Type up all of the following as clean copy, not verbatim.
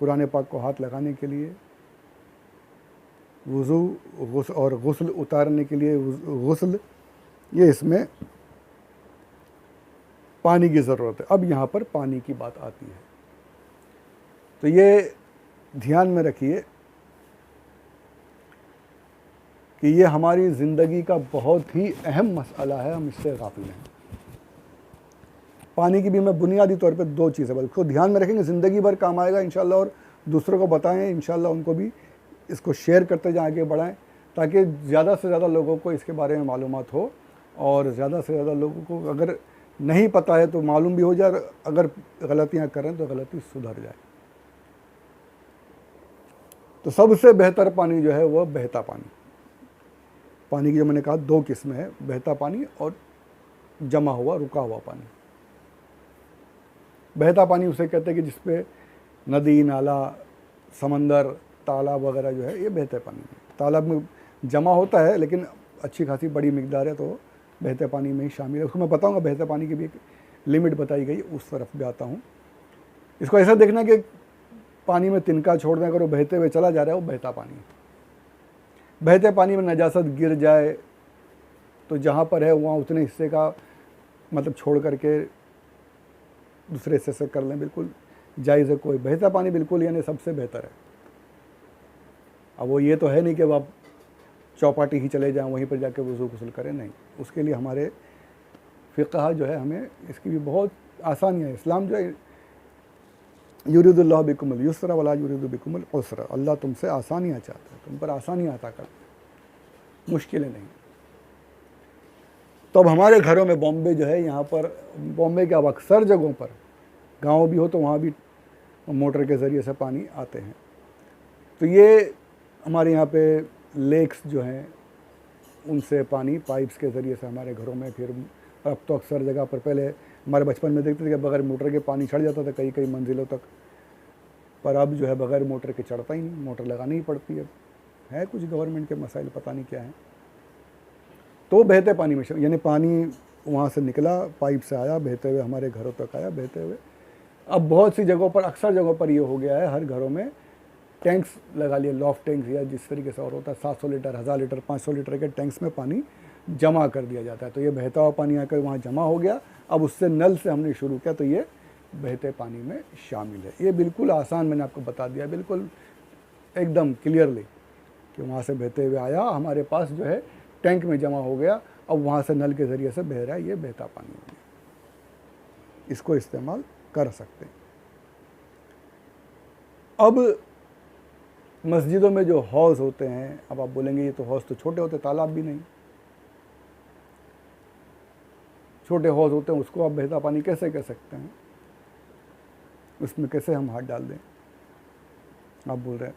कुरान पाक को हाथ लगाने के लिए, वुज़ू और गुस्ल उतारने के लिए गुस्ल, ये इसमें पानी की ज़रूरत है। अब यहाँ पर पानी की बात आती है, तो ये ध्यान में रखिए कि ये हमारी ज़िंदगी का बहुत ही अहम मसला है, हम इससे गाफिल हैं। पानी की भी मैं बुनियादी तौर पे 2 चीज़ें बल्कि इसको ध्यान में रखेंगे, ज़िंदगी भर काम आएगा इंशाल्लाह, और दूसरों को बताएं इंशाल्लाह, उनको भी इसको शेयर करते जाएं, आगे बढ़ाएं, ताकि ज़्यादा से ज़्यादा लोगों को इसके बारे में मालूमात हो, और ज़्यादा से ज़्यादा लोगों को अगर नहीं पता है तो मालूम भी हो जाए, अगर गलतियाँ करें तो गलती सुधर जाए। तो सबसे बेहतर पानी जो है वह बहता पानी। पानी की जो मैंने कहा 2 किस्में हैं, बहता पानी और जमा हुआ रुका हुआ पानी। बहता पानी उसे कहते हैं कि जिसपे नदी, नाला, समंदर, तालाब वगैरह जो है ये बहते पानी में, तालाब में जमा होता है लेकिन अच्छी खासी बड़ी मिकदार है तो बहते पानी में ही शामिल है। उसको मैं बताऊंगा, बहते पानी की भी एक लिमिट बताई गई, उस तरफ भी आता हूँ। इसको ऐसा देखना कि पानी में तिनका छोड़ दें, अगर वो बहते हुए चला जा रहा है वो बहता पानी है। बहते पानी में नजासत गिर जाए तो जहाँ पर है वहाँ उतने हिस्से का मतलब छोड़ करके दूसरे हिस्से से कर लें, बिल्कुल जायज़ है। कोई बहता पानी बिल्कुल यानी सबसे बेहतर है। अब वो ये तो है नहीं कि अब आप चौपाटी ही चले जाएं, वहीं पर जाके वज़ू गुस्ल करें, नहीं। उसके लिए हमारे फ़िक़्ह जो है हमें इसकी भी बहुत आसानी है। इस्लाम जो है युरिदुल्लाहु बिकुमुल युस्रा वला युरिदु बिकुमुल उसरा, अल्लाह तुमसे आसानियाँ चाहता है, तुम पर आसानियाँ अता करता है, मुश्किलें नहीं। तो अब हमारे घरों में बॉम्बे जो है, यहाँ पर बॉम्बे के अब अक्सर जगहों पर, गांव भी हो तो वहाँ भी मोटर के ज़रिए से पानी आते हैं। तो ये हमारे यहाँ पे लेक्स जो हैं उनसे पानी पाइप्स के ज़रिए से हमारे घरों में, फिर अब तो अक्सर जगह पर, पहले हमारे बचपन में देखते थे कि बगैर मोटर के पानी चढ़ जाता था कई कई मंजिलों तक, पर अब जो है बगैर मोटर के चढ़ता ही नहीं, मोटर लगानी ही पड़ती है कुछ गवर्नमेंट के मसाइल पता नहीं क्या है। तो बहते पानी में यानी पानी वहाँ से निकला, पाइप से आया, बहते हुए हमारे घरों तक आया, बहते हुए। अब बहुत सी जगहों पर, अक्सर जगहों पर ये हो गया है, हर घरों में टैंक्स लगा लिए, लॉफ्ट टैंक्स, या जिस तरीके से और होता है 700 लीटर, 1000 लीटर, 500 लीटर के टैंक्स में पानी जमा कर दिया जाता है। तो ये बहता हुआ पानी आकर वहाँ जमा हो गया। अब उससे नल से हमने शुरू किया तो ये बहते पानी में शामिल है। ये बिल्कुल आसान मैंने आपको बता दिया, बिल्कुल एकदम क्लियरली, कि वहाँ से बहते हुए आया, हमारे पास जो है टैंक में जमा हो गया, अब वहाँ से नल के ज़रिए से बह रहा है, ये बहता पानी हो गया। इसको इस्तेमाल कर सकते हैं। अब मस्जिदों में जो हौज़ होते हैं, अब आप बोलेंगे ये तो हौज़ तो छोटे होते, तालाब भी नहीं, छोटे हौज़ होते हैं, उसको आप बहता पानी कैसे कह सकते हैं? उसमें कैसे हम हाथ डाल दें? आप बोल रहे हैं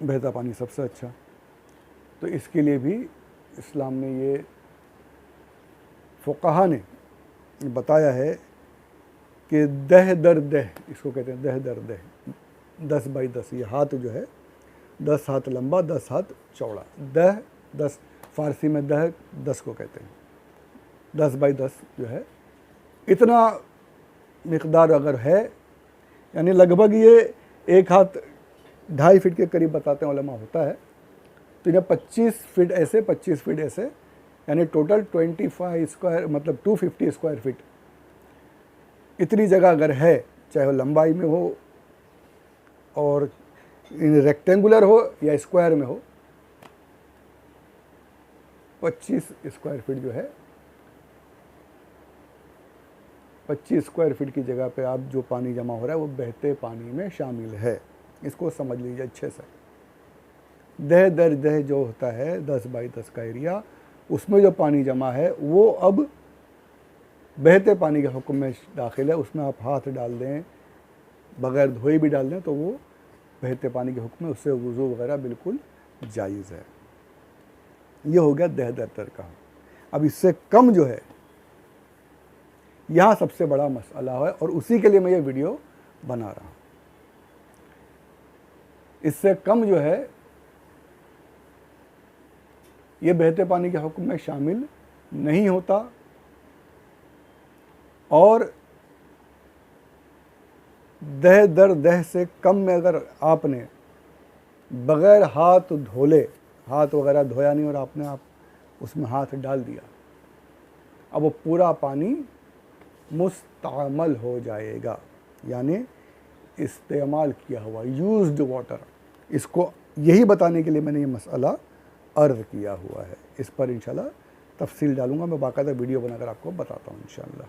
बहता पानी सबसे अच्छा, तो इसके लिए भी इस्लाम ने, ये फ़ुक़हा ने बताया है कि दह दर दह, इसको कहते हैं दह दर दह, 10 बाई 10, ये हाथ जो है 10 हाथ लंबा, 10 हाथ चौड़ा, दह 10, फ़ारसी में दह 10 को कहते हैं, 10 बाई 10 जो है, इतना मिक़दार अगर है, यानी लगभग ये 1 हाथ 2.5 फीट के करीब बताते हैं उलमा होता है। तो ये 25 फीट ऐसे, 25 फीट ऐसे, यानी टोटल 25 स्क्वायर, मतलब 250 स्क्वायर फीट, इतनी जगह अगर है, चाहे वो लंबाई में हो और रेक्टेंगुलर हो या स्क्वायर में हो, 25 स्क्वायर फीट जो है, 25 स्क्वायर फीट की जगह पे आप जो पानी जमा हो रहा है वो बहते पानी में शामिल है। इसको समझ लीजिए अच्छे से। दह दर दह जो होता है 10 बाई 10 का एरिया, उसमें जो पानी जमा है वो अब बहते पानी के हुक्म में दाखिल है। उसमें आप हाथ डाल दें, बग़ैर धोए भी डाल दें तो वो बहते पानी के हुक्म में, उससे वज़ू वगैरह बिल्कुल जायज़ है। ये हो गया दह दर दर का। अब इससे कम जो है, यहाँ सबसे बड़ा मसला है और उसी के लिए मैं ये वीडियो बना रहा हूँ। इससे कम जो है ये बहते पानी के हुक्म में शामिल नहीं होता, और दह दर दह से कम में अगर आपने बग़ैर हाथ धोले, हाथ वगैरह धोया नहीं और आपने आप उसमें हाथ डाल दिया, अब वो पूरा पानी मुस्तअमल हो जाएगा, यानी इस्तेमाल किया हुआ, यूज्ड वाटर। इसको यही बताने के लिए मैंने ये मसला अर्ज़ किया हुआ है। इस पर इंशाल्लाह तफसील डालूँगा, मैं बाकायदा वीडियो बनाकर आपको बताता हूँ इंशाल्लाह।